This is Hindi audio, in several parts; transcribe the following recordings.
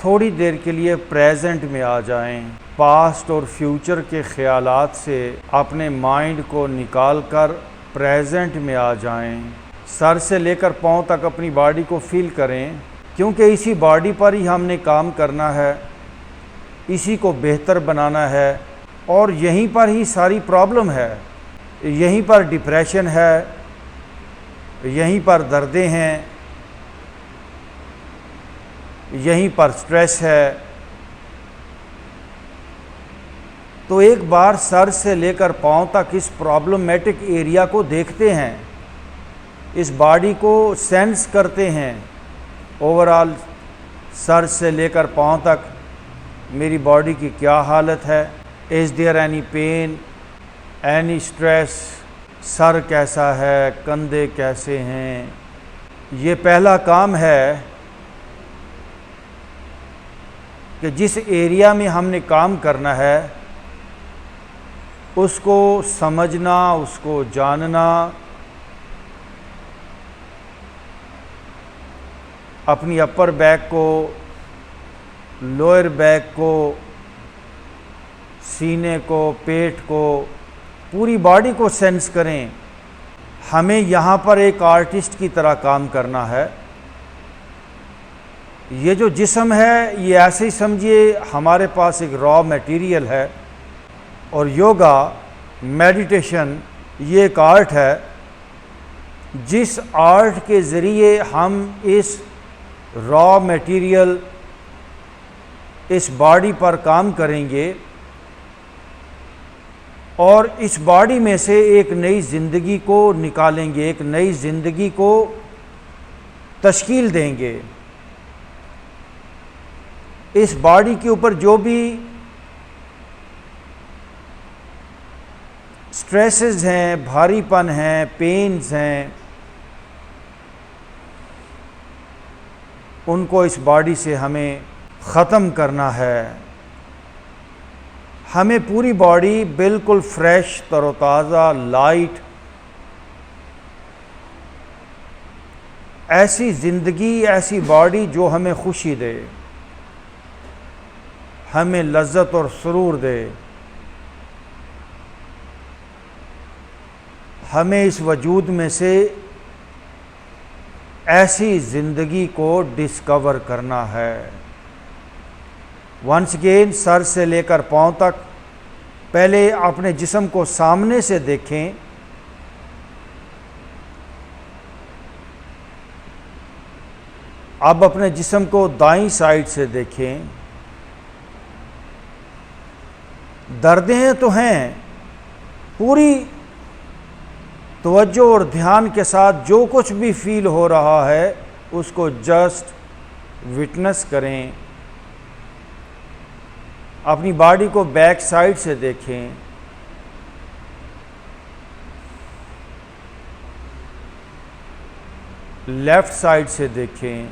थोड़ी देर के लिए प्रेजेंट में आ जाएं। पास्ट और फ्यूचर के ख्यालात से अपने माइंड को निकाल कर प्रेजेंट में आ जाएं। सर से लेकर पाँव तक अपनी बॉडी को फील करें, क्योंकि इसी बॉडी पर ही हमने काम करना है, इसी को बेहतर बनाना है और यहीं पर ही सारी प्रॉब्लम है। यहीं पर डिप्रेशन है, यहीं पर दर्दें हैं, यहीं पर स्ट्रेस है। तो एक बार सर से लेकर पाँव तक इस प्रॉब्लमेटिक एरिया को देखते हैं, इस बॉडी को सेंस करते हैं। ओवरऑल सर से लेकर पाँव तक मेरी बॉडी की क्या हालत है, is there any pain, any stress, sir कैसा है, कंधे कैसे हैं। ये पहला काम है कि जिस एरिया में हमने काम करना है उसको समझना, उसको जानना, अपनी अपर बैक को, लोअर बैक को, सीने को, पेट को, पूरी बॉडी को सेंस करें। हमें यहाँ पर एक आर्टिस्ट की तरह काम करना है। ये जो जिस्म है ये ऐसे ही समझिए हमारे पास एक रॉ मटेरियल है, और योगा, मेडिटेशन ये एक आर्ट है जिस आर्ट के ज़रिए हम इस रॉ मटेरियल, इस बॉडी पर काम करेंगे और इस बॉडी में से एक नई ज़िंदगी को निकालेंगे, एक नई ज़िंदगी को तश्कील देंगे। इस बॉडी के ऊपर जो भी स्ट्रेसेस हैं, भारीपन हैं, पेन्स हैं, उनको इस बॉडी से हमें ख़त्म करना है। हमें पूरी बॉडी बिल्कुल फ्रेश, तरोताज़ा, लाइट, ऐसी ज़िंदगी, ऐसी बॉडी जो हमें खुशी दे, हमें लज्जत और सुरूर दे, हमें इस वजूद में से ऐसी ज़िंदगी को डिस्कवर करना है। वंस अगेन सर से लेकर पाँव तक पहले अपने जिस्म को सामने से देखें। अब अपने जिस्म को दाईं साइड से देखें। दर्दें तो हैं, पूरी तवज्जो और ध्यान के साथ जो कुछ भी फील हो रहा है उसको जस्ट विटनेस करें। अपनी बॉडी को बैक साइड से देखें। लेफ्ट साइड से देखें।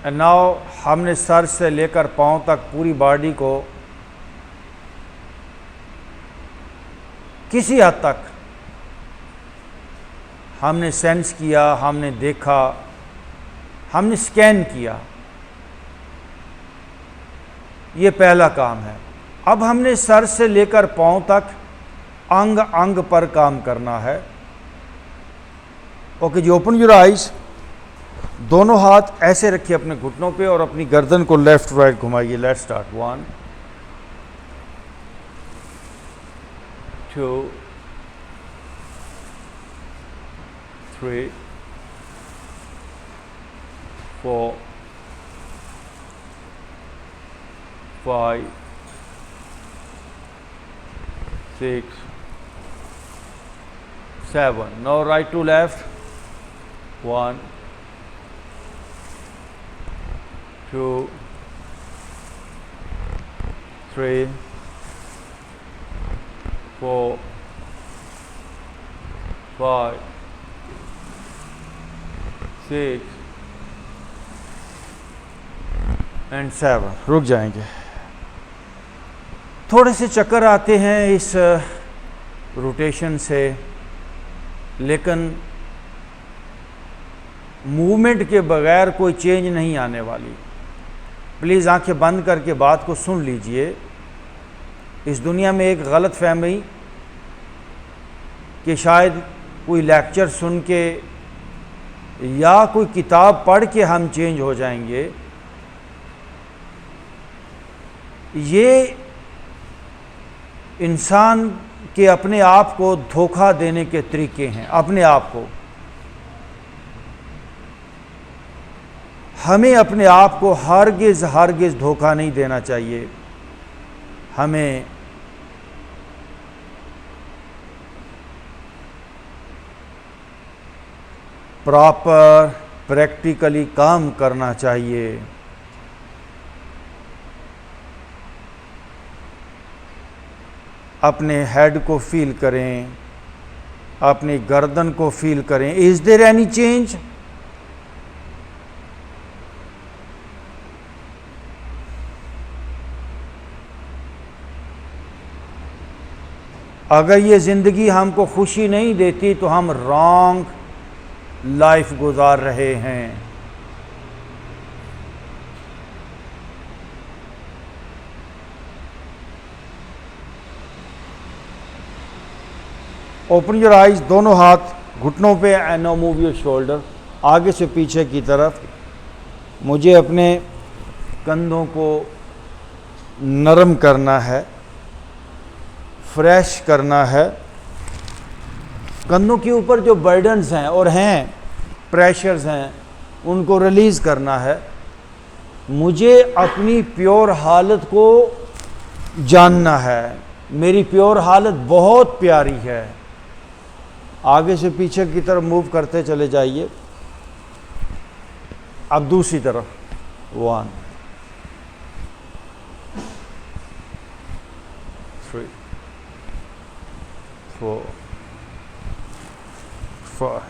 एंड नाउ हमने सर से लेकर पाँव तक पूरी बॉडी को किसी हद तक हमने सेंस किया, हमने देखा, हमने स्कैन किया। ये पहला काम है। अब हमने सर से लेकर पाँव तक अंग अंग पर काम करना है। ओके जी, ओपन योर आइज। दोनों हाथ ऐसे रखिए अपने घुटनों पे और अपनी गर्दन को लेफ्ट राइट घुमाइए। Let's start. 1 2 3 4 5 6 7. Now right to left. 1 2 3 4 5 6 and 7. रुक जाएंगे। थोड़े से चक्कर आते हैं इस रोटेशन से, लेकिन मूवमेंट के बगैर कोई चेंज नहीं आने वाली। प्लीज़ आंखें बंद करके बात को सुन लीजिए। इस दुनिया में एक गलत फहमी कि शायद कोई लेक्चर सुन के या कोई किताब पढ़ के हम चेंज हो जाएंगे, ये इंसान के अपने आप को धोखा देने के तरीके हैं। अपने आप को, हमें अपने आप को हरगिज़ धोखा नहीं देना चाहिए। हमें प्रॉपर प्रैक्टिकली काम करना चाहिए। अपने हेड को फील करें, अपनी गर्दन को फील करें। Is there any change? अगर ये ज़िंदगी हमको खुशी नहीं देती तो हम रॉन्ग लाइफ गुजार रहे हैं। ओपन योर आइज, दोनों हाथ घुटनों पे and now move your shoulder आगे से पीछे की तरफ। मुझे अपने कंधों को नरम करना है, फ्रेश करना है। कंधों के ऊपर जो बर्डन्स हैं और हैं प्रेशर्स हैं, उनको रिलीज़ करना है। मुझे अपनी प्योर हालत को जानना है। मेरी प्योर हालत बहुत प्यारी है। आगे से पीछे की तरफ मूव करते चले जाइए। अब दूसरी तरफ, 1 3 4 5।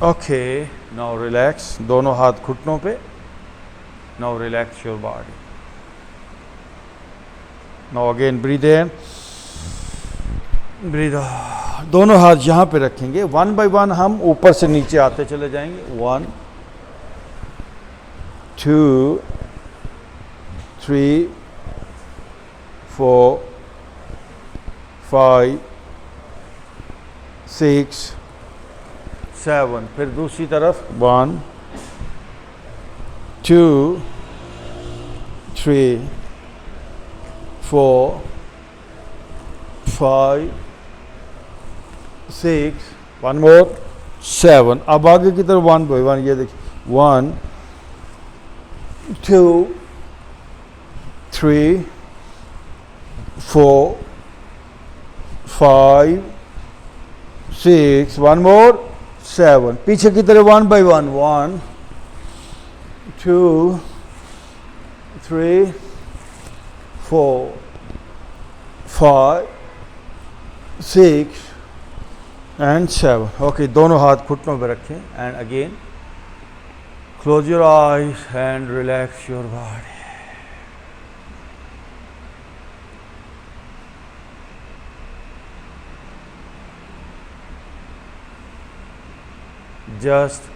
Okay, now relax. दोनों हाथ घुटनों पे। Now relax your body. Now again breathe in, breathe out. दोनों हाथ यहाँ पे रखेंगे। 1 बाय 1 हम ऊपर से नीचे आते चले जाएंगे। 1 2 3 4 5 6 7। फिर दूसरी तरफ 1 2 3 4 5 6, 1 more 7। अब आगे की तरफ 1 बाय 1। ये देखिए 1 2 3 4 5 6, 1 more 7। पीछे की तरफ 1 बाय 1। 1 2 3 4 5 6 and 7। ओके, दोनों हाथ घुटनों पे रखें and again close your eyes and relax your body. Just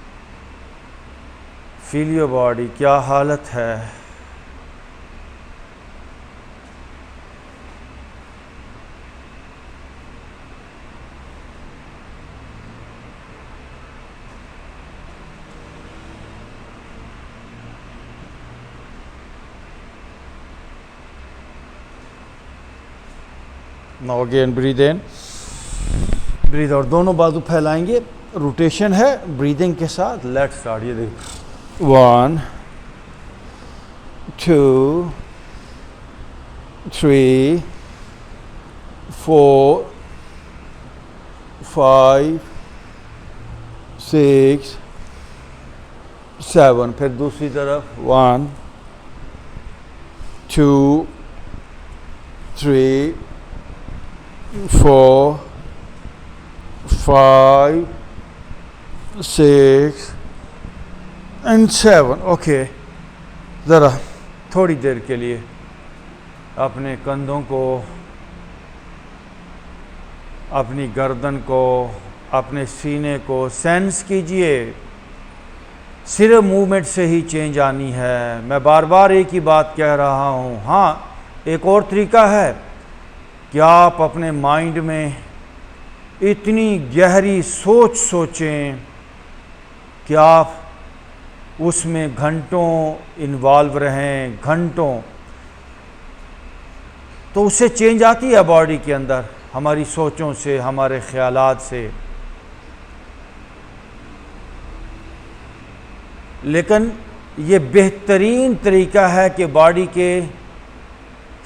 feel your body, क्या हालत है। Now again breathe in, breathe out. दोनों बाजू फैलाएंगे, रोटेशन है ब्रीदिंग के साथ। Let's start. ये देखो 1 2 3 4 5 6 7। फिर दूसरी तरफ 1 2 3 4 5 6 and 7। ओके, ज़रा थोड़ी देर के लिए अपने कंधों को, अपनी गर्दन को, अपने सीने को सेंस कीजिए। सिर्फ मूवमेंट से ही चेंज आनी है। मैं बार बार एक ही बात कह रहा हूँ। हाँ, एक और तरीका है कि आप अपने माइंड में इतनी गहरी सोच सोचें कि आप उसमें घंटों इन्वॉल्व रहें, घंटों। तो उससे चेंज आती है बॉडी के अंदर, हमारी सोचों से, हमारे ख्यालात से। लेकिन ये बेहतरीन तरीका है कि बॉडी के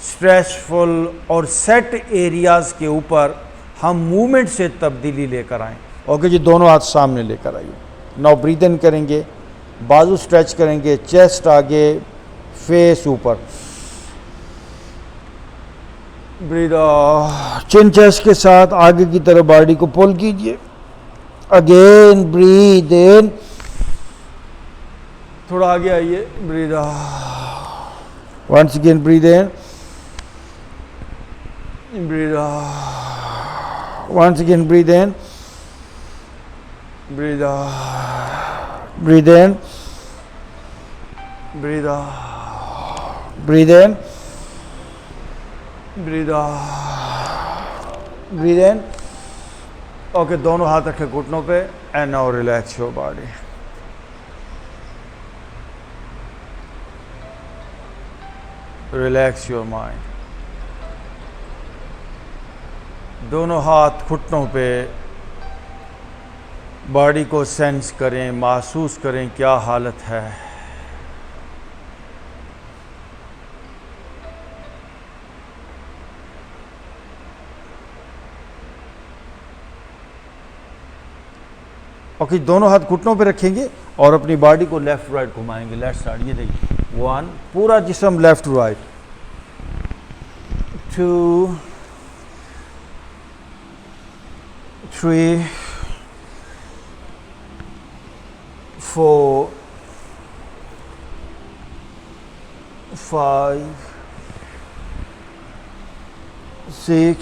स्ट्रेसफुल और सेट एरियाज़ के ऊपर हम मूवमेंट से तब्दीली लेकर आएँ। ओके जी, दोनों हाथ सामने लेकर आइए। नाउ ब्रीथ इन करेंगे, बाजू स्ट्रेच करेंगे, चेस्ट आगे, फेस ऊपर। ब्रीथ आउट, चिन चेस्ट के साथ आगे की तरफ बॉडी को पुल कीजिए। अगेन ब्रीथ इन, थोड़ा आगे आइए, breathe out. Once again breathe in, breathe out. Once again breathe in, breathe out. Breathe in, breathe out. Breathe in, breathe out, breathe in. Okay, दोनों हाथ रखें घुटनों पे and now relax your body. Relax your mind. दोनों हाथ घुटनों पे, बॉडी को सेंस करें, महसूस करें क्या हालत है। ओके, दोनों हाथ घुटनों पे रखेंगे और अपनी बॉडी को लेफ्ट राइट घुमाएंगे। लेफ्ट साइड, ये देखिए, 1, पूरा जिस्म लेफ्ट राइट, 2, 3, 4, 5, 6,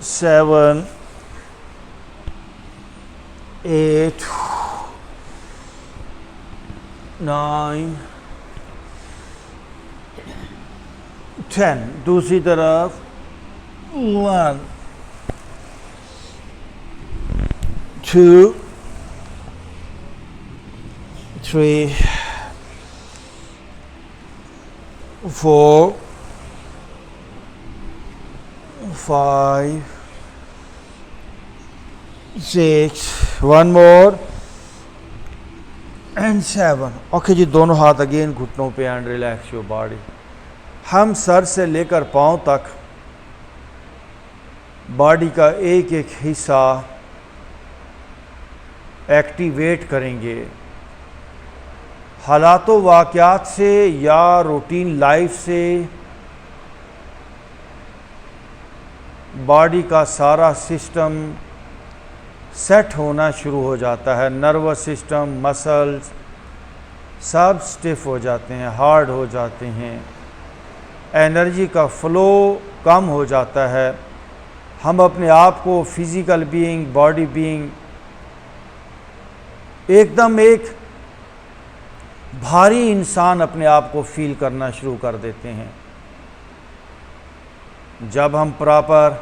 7, 8, 9, 10। दूसरी तरफ 1, 2, 3, 4, 5, 6, one more and 7। ओके जी, दोनों हाथ अगेन घुटनों पे एंड रिलैक्स योर बॉडी। हम सर से लेकर पांव तक बॉडी का एक एक हिस्सा एक्टिवेट करेंगे। हालातों वाक़यात से या रूटीन लाइफ से बॉडी का सारा सिस्टम सेट होना शुरू हो जाता है। नर्वस सिस्टम, मसल्स सब स्टिफ हो जाते हैं, हार्ड हो जाते हैं, एनर्जी का फ़्लो कम हो जाता है। हम अपने आप को फिज़िकल बीइंग, बॉडी बीइंग एकदम एक भारी इंसान अपने आप को फील करना शुरू कर देते हैं। जब हम प्रॉपर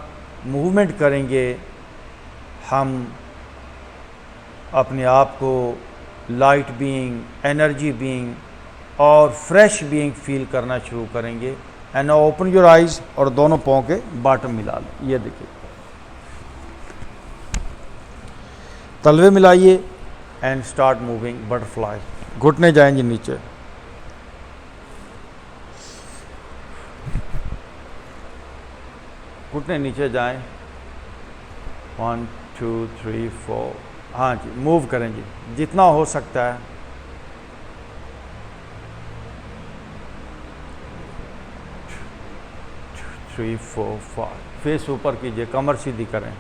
मूवमेंट करेंगे, हम अपने आप को लाइट बीइंग, एनर्जी बीइंग और फ्रेश बीइंग फील करना शुरू करेंगे। And now open your eyes और दोनों पाँव के बॉटम मिला लें। ये देखिए, तलवे मिलाइए एंड स्टार्ट मूविंग बटरफ्लाई। घुटने जाएंगे नीचे, घुटने नीचे जाएं। 1, 2, 3, 4। हाँ जी, मूव करेंगे जितना हो सकता है। 3, 4, 5। फेस ऊपर कीजिए, कमर सीधी करें।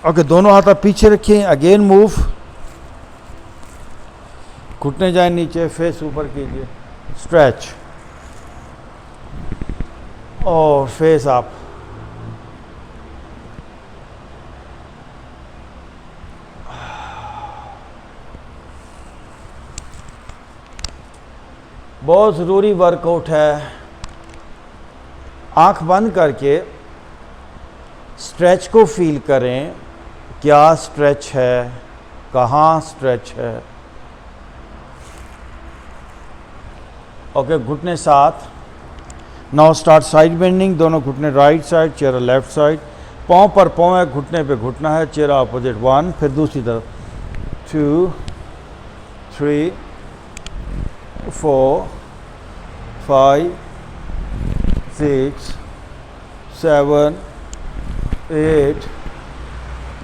ओके, दोनों हाथ आप पीछे रखिए। अगेन मूव, घुटने जाए नीचे, फेस ऊपर कीजिए। stretch और face up. बहुत ज़रूरी वर्कआउट है। आंख बंद करके स्ट्रेच को फील करें, क्या स्ट्रेच है, कहाँ स्ट्रेच है। ओके, घुटने साथ। नाउ स्टार्ट साइड बेंडिंग, दोनों घुटने राइट साइड, चेहरा लेफ्ट साइड, पाँव पर पाँव है, घुटने पे घुटना है, चेहरा अपोजिट। 1, फिर दूसरी तरफ 2 3 4 5 6 7 8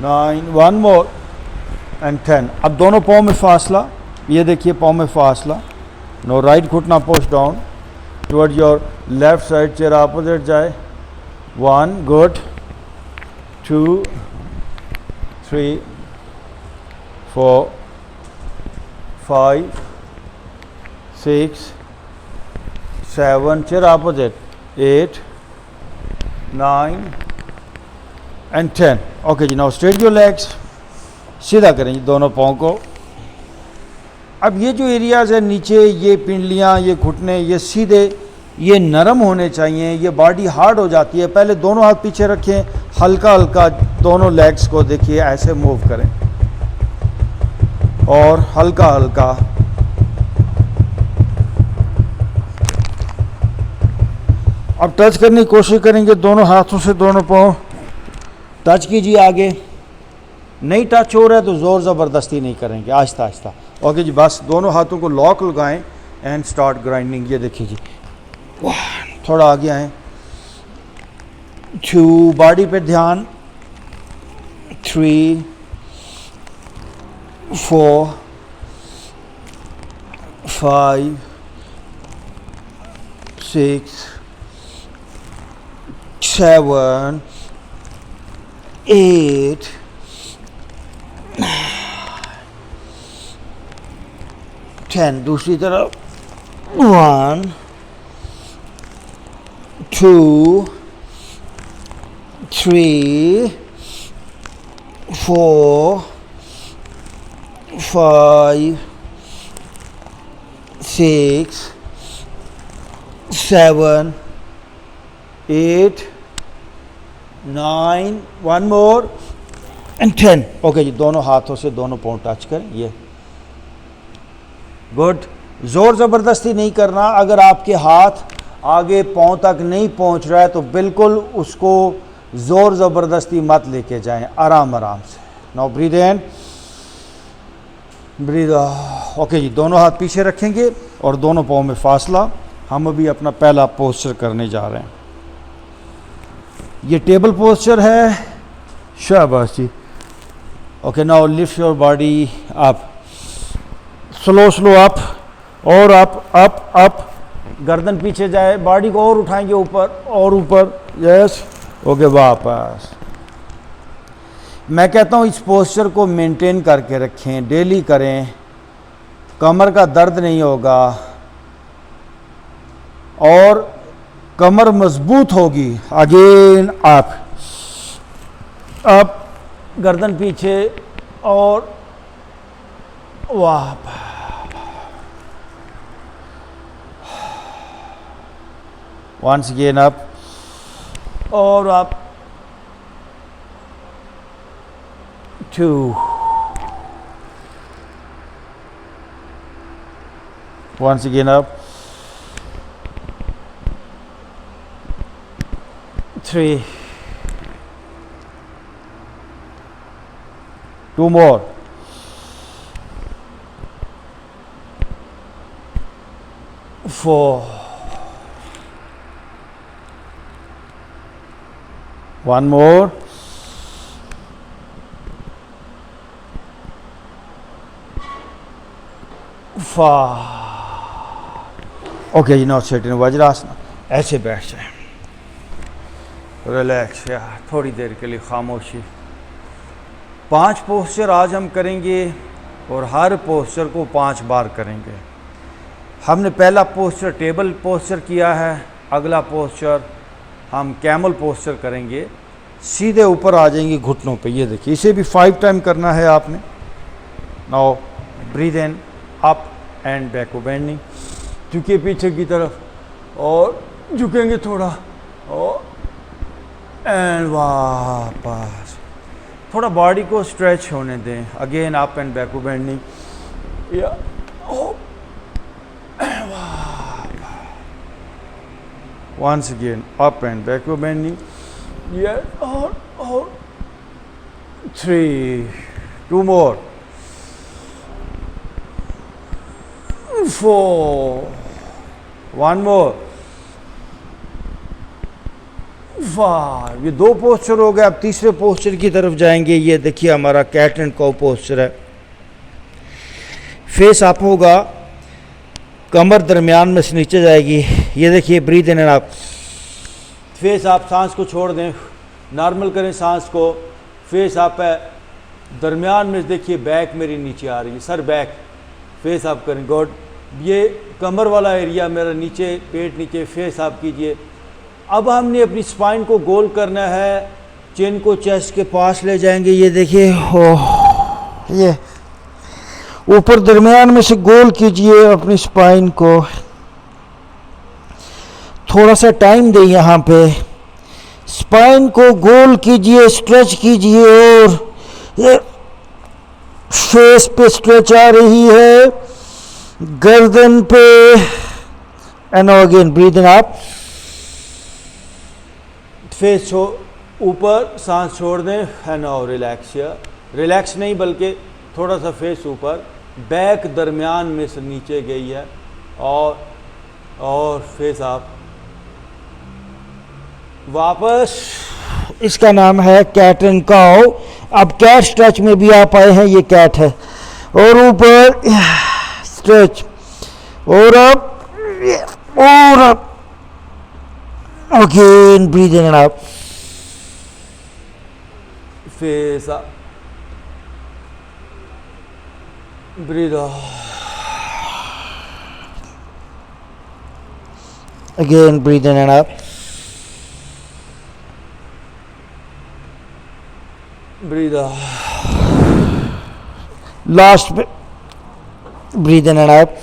9, 1 मोर एंड 10। अब दोनों पाँव में फासला, ये देखिए पाँव में फासला। नो राइट घुटना push down toward your left side, चेहरा अपोजिट जाए। 1, गुड। 2 3 4 5 6 7, चेहरा अपोजिट। 8 9 एंड 10। ओके जी, नाउ स्ट्रेट योर लेग्स, सीधा करें जी दोनों पाँव को। अब ये जो एरियाज़ है नीचे, ये पिंडलियाँ, ये घुटने, ये सीधे, ये नरम होने चाहिए, ये बॉडी हार्ड हो जाती है। पहले दोनों हाथ पीछे रखें, हल्का हल्का दोनों लेग्स को देखिए ऐसे मूव करें और हल्का हल्का। अब टच करने की कोशिश करेंगे, दोनों हाथों से दोनों पाँव टच कीजिए। आगे नहीं टच हो रहा है तो ज़ोर ज़बरदस्ती नहीं करेंगे, आहिस्ता आहिस्ता। ओके जी, बस दोनों हाथों को लॉक लगाएं एंड स्टार्ट ग्राइंडिंग। ये देखिए जी, थोड़ा आगे आएँ। 2, बॉडी पे ध्यान। 3 4 5 6 7 8 10। दूसरी तरफ 1 2 3 4 5 6 7 8 9, 1 मोर एंड 10। ओके जी, दोनों हाथों से दोनों पाँव टच करें। ये गुड। ज़ोर ज़बरदस्ती नहीं करना। अगर आपके हाथ आगे पाँव तक नहीं पहुंच रहा है तो बिल्कुल उसको ज़ोर ज़बरदस्ती मत लेके जाएं, आराम आराम से। Now breathe in, breathe out. Okay जी, दोनों हाथ पीछे रखेंगे और दोनों पाँव में फासला। हम अभी अपना पहला पोस्चर करने जा रहे हैं। ये टेबल पोस्चर है। शाबाश जी। Okay, now lift your body up, slow slow up और अप अप अप। गर्दन पीछे जाए, बॉडी को और उठाएंगे ऊपर और ऊपर। यस, ओके, वापस। मैं कहता हूँ इस पोस्चर को मेंटेन करके रखें, डेली करें, कमर का दर्द नहीं होगा और कमर मजबूत होगी। अगेन अप अप, गर्दन पीछे और वापस। Once again up और up 2 once again up 3 2 more 4 1 more 5 okay, now sit in vajrasana. ऐसे बैठ जाए, रिलैक्स यार, थोड़ी देर के लिए खामोशी। 5 पोस्चर आज हम करेंगे और हर पोस्चर को 5 बार करेंगे। हमने पहला पोस्चर टेबल पोस्चर किया है, अगला पोस्चर हम कैमल पोस्चर करेंगे। सीधे ऊपर आ जाएंगे घुटनों पे, ये देखिए। इसे भी 5 टाइम करना है आपने। Now breathe in, up and backward bending, झुके पीछे की तरफ और झुकेंगे थोड़ा और एंड वापस। थोड़ा बॉडी को स्ट्रेच होने दें। Again up and backward bending, या once again up and backward bending, yeah, or 3, 2 more, 4, 1 more, 5। ये 2 पोस्चर हो गए। अब तीसरे पोस्चर की तरफ जाएंगे। ये देखिए हमारा कैट एंड काउ पोस्चर है। फेस अप होगा, कमर दरमियान में से नीचे जाएगी। ये देखिए breathe in and up, face आप सांस को छोड़ दें, नॉर्मल करें सांस को। फेस अप है, दरमियान में देखिए बैक मेरी नीचे आ रही है, सर बैक, फेस अप करें। गुड। ये कमर वाला एरिया मेरा नीचे, पेट नीचे, फेस अप कीजिए। अब हमने अपनी स्पाइन को गोल करना है, चिन को चेस्ट के पास ले जाएंगे। ये देखिए, ये ऊपर दरमियान में से गोल कीजिए अपनी स्पाइन को। थोड़ा सा टाइम दें यहाँ पे, स्पाइन को गोल कीजिए, स्ट्रेच कीजिए और ये फेस पे स्ट्रेच आ रही है, गर्दन पे। And again breathe in up, face ऊपर, सांस छोड़ दें। And now relax. रिलैक्स नहीं बल्कि थोड़ा सा फेस ऊपर, बैक दरमियान में से नीचे गई है और फेस आप वापस। इसका नाम है कैट एंड काउ। अब कैट स्ट्रेच में भी आप आए हैं, ये कैट है और ऊपर स्ट्रेच और अब again breathe in and out, face up, breathe out, again breathe in and up, breathe out, last breathe in and up,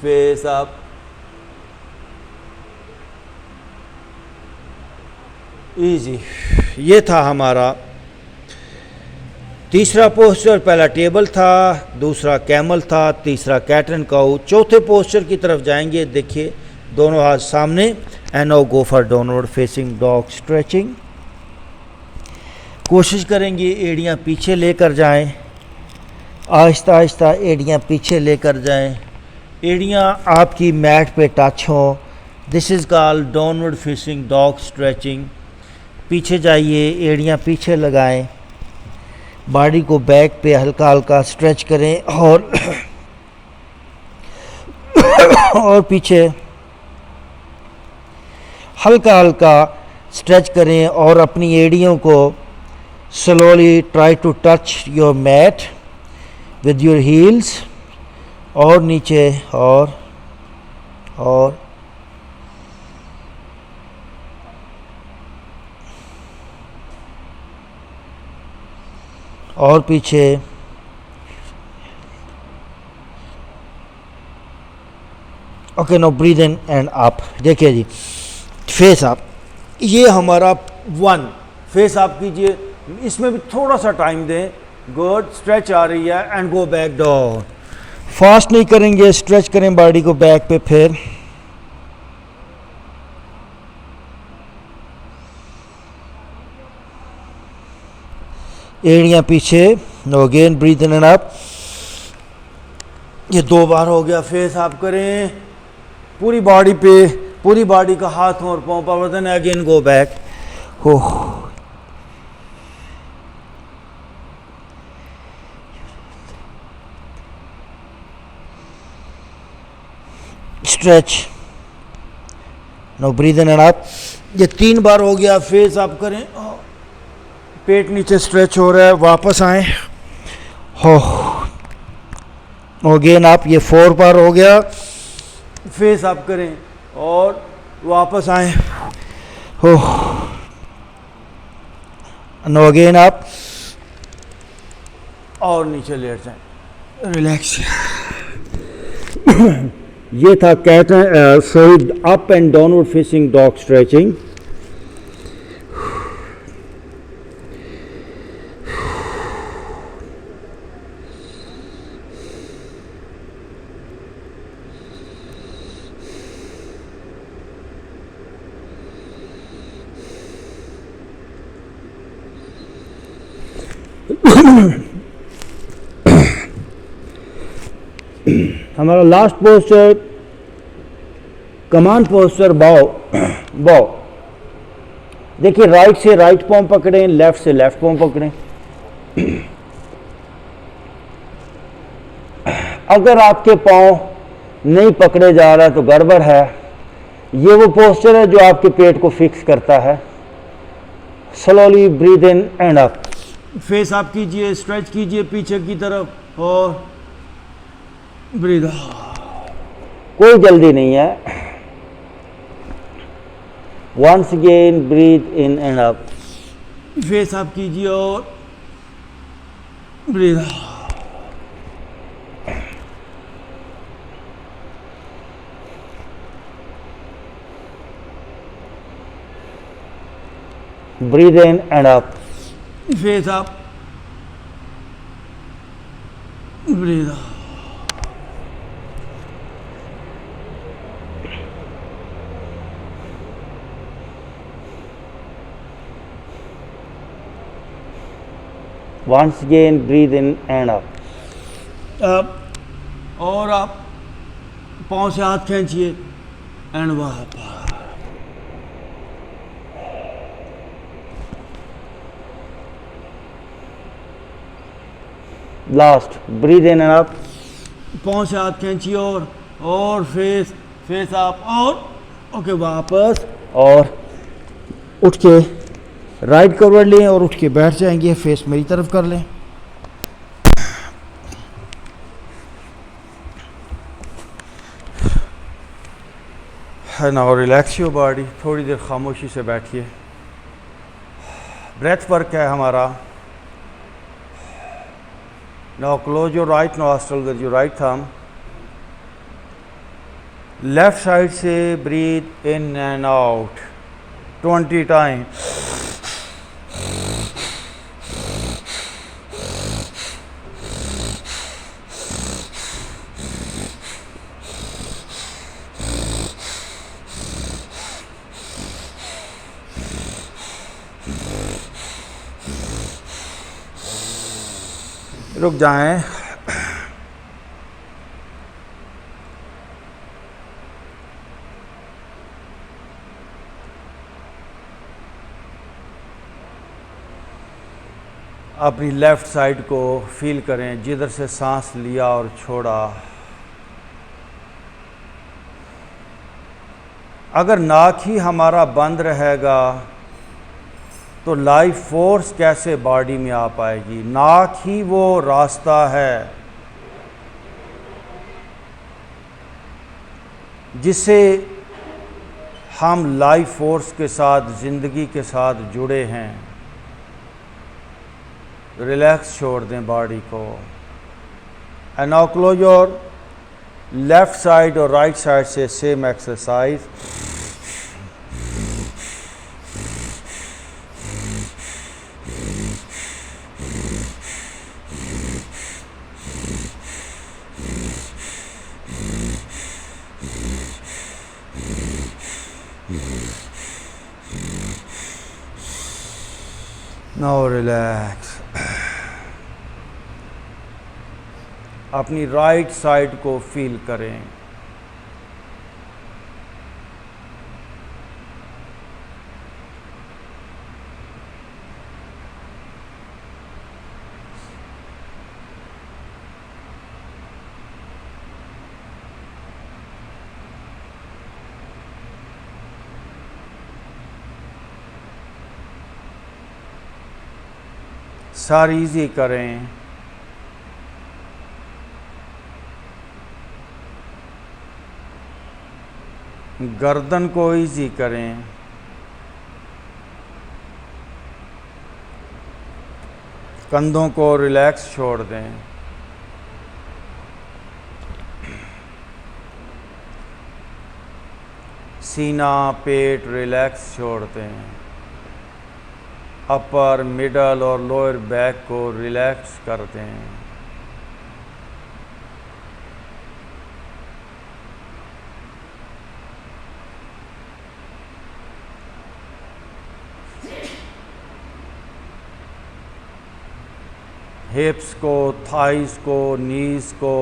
face up, easy। ये था हमारा तीसरा पोस्चर। पहला टेबल था, दूसरा कैमल था, तीसरा कैट एंड काउ। चौथे पोस्चर की तरफ जाएंगे। देखिए दोनों हाथ सामने and now go for downward facing dog stretching. कोशिश करेंगे एड़ियाँ पीछे लेकर जाएं, आहिस्ता आहिस्ता एड़ियाँ पीछे लेकर जाएं, एड़ियाँ आपकी मैट पे टच हो। This is called downward facing dog stretching. पीछे जाइए, एड़ियाँ पीछे लगाएं, बॉडी को बैक पे हल्का हल्का स्ट्रेच करें और पीछे हल्का हल्का स्ट्रेच करें और अपनी एड़ियों को slowly try to touch your mat with your heels और नीचे और पीछे। Okay, no breathe in and up. देखिए जी, फेस अप, ये हमारा 1 फेस अप कीजिए। इसमें भी थोड़ा सा टाइम दें। गुड, स्ट्रेच आ रही है and go back down. Fast नहीं करेंगे, स्ट्रेच करें बॉडी को बैक पे। फिर एड़ियाँ पीछे। Again breathe in and up. ये 2 बार हो गया। फेस अप करें पूरी बॉडी पे, पूरी बॉडी का हाथों और पाँव पर वजन। Again go back. हो stretch. Now breathe in and up. ये 3 बार हो गया। फेस अप करें, पेट नीचे स्ट्रेच हो रहा है। वापस आए, हो अगेन आप ये 4 बार हो गया। फेस अप करें और वापस आए। हो नो अगेन आप और नीचे लेट जाए, रिलैक्स। ये था cat sorry up and downward facing dog stretching. हमारा लास्ट पोस्चर कमांड पोस्चर बाव। बाव देखिए, राइट से राइट पाँव पकड़ें, लेफ्ट से लेफ्ट पाँव पकड़ें। अगर आपके पाँव नहीं पकड़े जा रहा है तो गड़बड़ है। ये वो पोस्चर है जो आपके पेट को फिक्स करता है। Slowly breathe in and up. Face up कीजिए, स्ट्रेच कीजिए पीछे की तरफ और ब्रीथ आउट। कोई जल्दी नहीं है। Once again breathe in and up. Face up कीजिए और breathe out. Breathe in and up. Face up, breathe out. Once again breathe in and up. और आप पाँव से हाथ खींचिए एंड वापस। Last breathe in and up. पाँव से हाथ खींचिए और फेस अप और ओके वापस। और उठ के राइट करवट लें और उठ के बैठ जाएंगे। फेस मेरी तरफ कर लें। है ना, और रिलैक्स योर बॉडी। थोड़ी देर खामोशी से बैठिए। ब्रेथ वर्क है हमारा। Now close your right nostril with your right thumb. Left side से breathe in and out 20 times. रुक जाएं। अपनी लेफ्ट साइड को फील करें, जिधर से सांस लिया और छोड़ा। अगर नाक ही हमारा बंद रहेगा तो लाइफ फोर्स कैसे बॉडी में आ पाएगी? नाक ही वो रास्ता है जिससे हम लाइफ फोर्स के साथ, ज़िंदगी के साथ जुड़े हैं। रिलैक्स छोड़ दें बॉडी को। And now close your left side और राइट साइड से सेम एक्सरसाइज। Now relax. अपनी राइट साइड को फील करें। सर इजी करें। गर्दन को इजी करें। कंधों को रिलैक्स छोड़ दें। सीना पेट रिलैक्स छोड़ दें। अपर मिडल और लोअर बैक को रिलैक्स कर दें। हिप्स को, थाइस को, नीज को,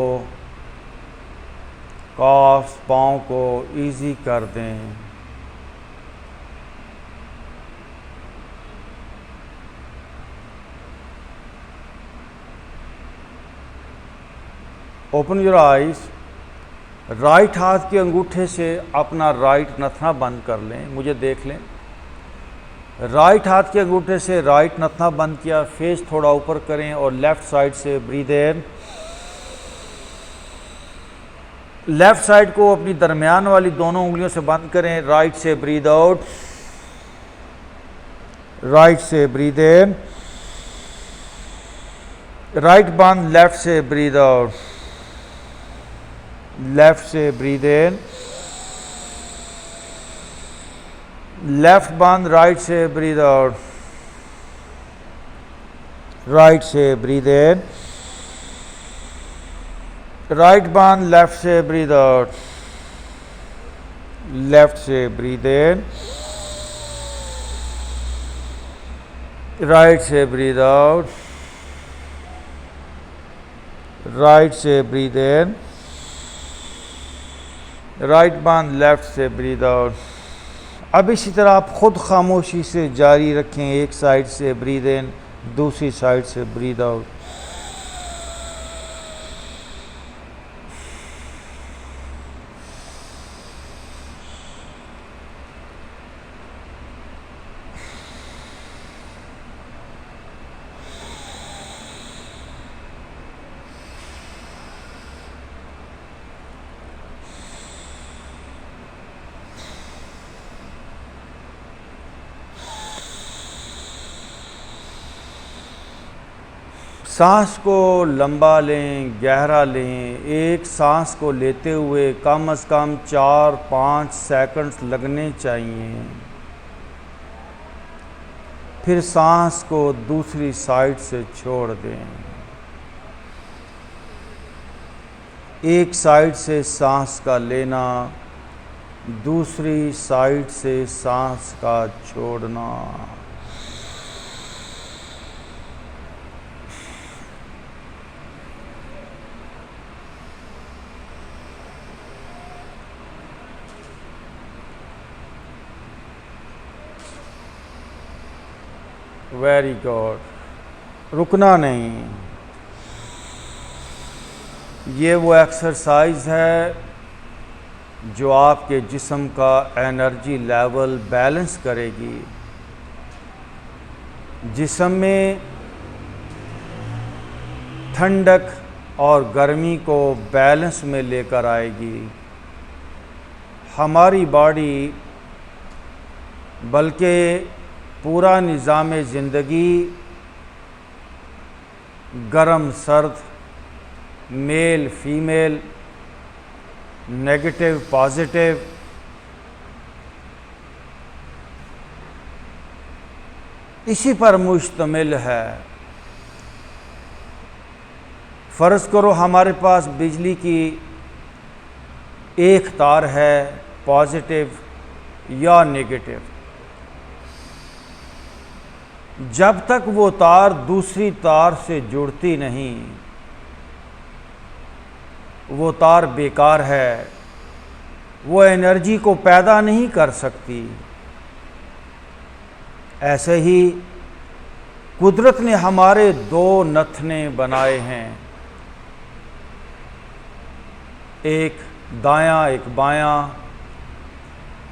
कॉफ्स, पाँव को इजी कर दें। Open your eyes. राइट हाथ के अंगूठे से अपना राइट नथना बंद कर लें, मुझे देख लें। राइट हाथ के अंगूठे से राइट नथना बंद किया, फेस थोड़ा ऊपर करें और लेफ्ट साइड से ब्रीद इन। लेफ्ट साइड को अपनी दरमियान वाली दोनों उंगलियों से बंद करें। राइट से ब्रीद आउट, राइट से ब्रीद इन, राइट बंद, लेफ्ट से ब्रीद आउट, लेफ्ट से ब्रीद इन, लेफ्ट बंद, राइट से ब्रीद आउट, राइट से ब्रीद इन, राइट बंद, लेफ्ट से ब्रीद आउट, लेफ्ट से ब्रीद इन, राइट से ब्रीद आउट, राइट से ब्रीद इन, राइट बंद, लेफ्ट से ब्रीद आउट। अब इसी तरह आप खुद खामोशी से जारी रखें। एक साइड से ब्रीद इन, दूसरी साइड से ब्रीद आउट। सांस को लंबा लें, गहरा लें। एक सांस को लेते हुए कम से कम 4-5 सेकंड्स लगने चाहिए। फिर सांस को दूसरी साइड से छोड़ दें। एक साइड से सांस का लेना, दूसरी साइड से सांस का छोड़ना। Very good. रुकना नहीं। ये वो एक्सरसाइज है जो आपके जिस्म का एनर्जी लेवल बैलेंस करेगी, जिस्म में ठंडक और गर्मी को बैलेंस में लेकर आएगी। हमारी बॉडी बल्कि पूरा निज़ाम ज़िंदगी गर्म सर्द, मेल फीमेल, नेगेटिव पॉजिटिव, इसी पर मुश्तमिल है। फ़र्ज़ करो हमारे पास बिजली की एक तार है, पॉजिटिव या नेगेटिव। जब तक वो तार दूसरी तार से जुड़ती नहीं, वो तार बेकार है, वो एनर्जी को पैदा नहीं कर सकती। ऐसे ही कुदरत ने हमारे दो नथने बनाए हैं, एक दायां एक बायां।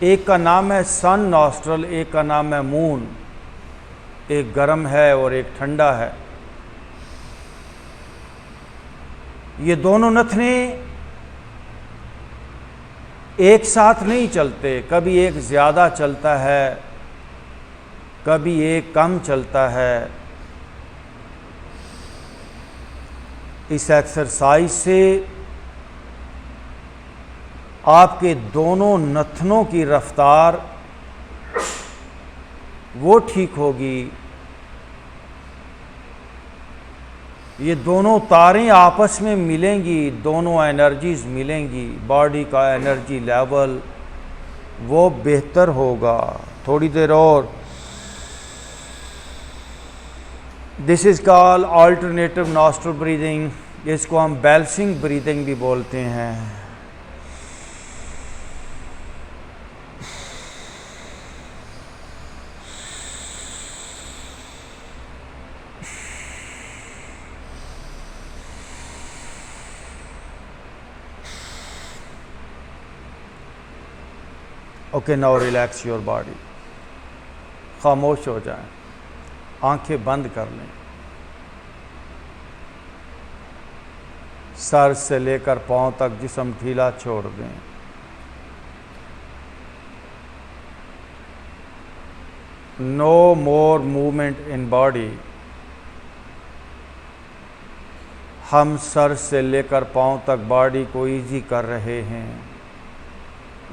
एक का नाम है सन नॉस्ट्रल, एक का नाम है मून। एक गर्म है और एक ठंडा है। ये दोनों नथने एक साथ नहीं चलते, कभी एक ज़्यादा चलता है, कभी एक कम चलता है। इस एक्सरसाइज से आपके दोनों नथनों की रफ्तार वो ठीक होगी, ये दोनों तारें आपस में मिलेंगी, दोनों एनर्जीज मिलेंगी, बॉडी का एनर्जी लेवल वो बेहतर होगा। थोड़ी देर और। This is called alternative nostril breathing, इसको हम बैलेंसिंग ब्रीदिंग भी बोलते हैं। Okay, now relax your body. खामोश हो जाएं, आंखें बंद कर लें, सर से लेकर पांव तक जिस्म ढीला छोड़ दें। No more movement in body. हम सर से लेकर पांव तक बॉडी को इजी कर रहे हैं।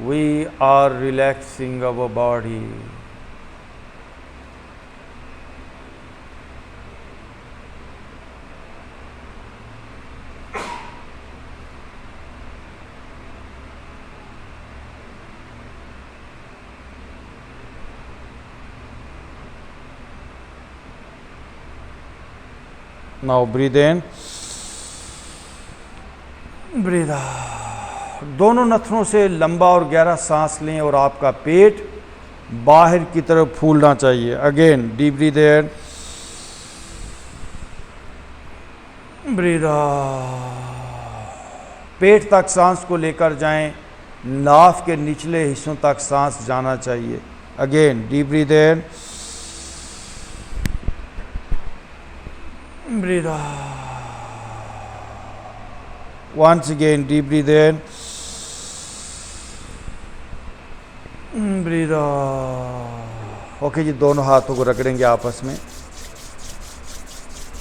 We are relaxing our body. Now breathe in, breathe out. दोनों नथनों से लंबा और गहरा सांस लें और आपका पेट बाहर की तरफ फूलना चाहिए। Again deep breathe in, breathe out. पेट तक सांस को लेकर जाएं, नाफ के निचले हिस्सों तक सांस जाना चाहिए। Again deep breathe in, breathe out. Once again deep breathe in, breathe out. Okay जी, दोनों हाथों को रगड़ेंगे आपस में।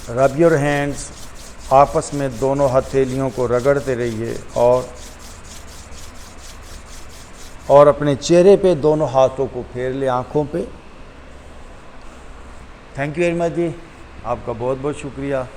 रब योर हैंड्स, आपस में दोनों हथेलियों को रगड़ते रहिए और अपने चेहरे पे दोनों हाथों को फेर ले, आंखों पे। थैंक यू वेरी मच जी, आपका बहुत बहुत शुक्रिया।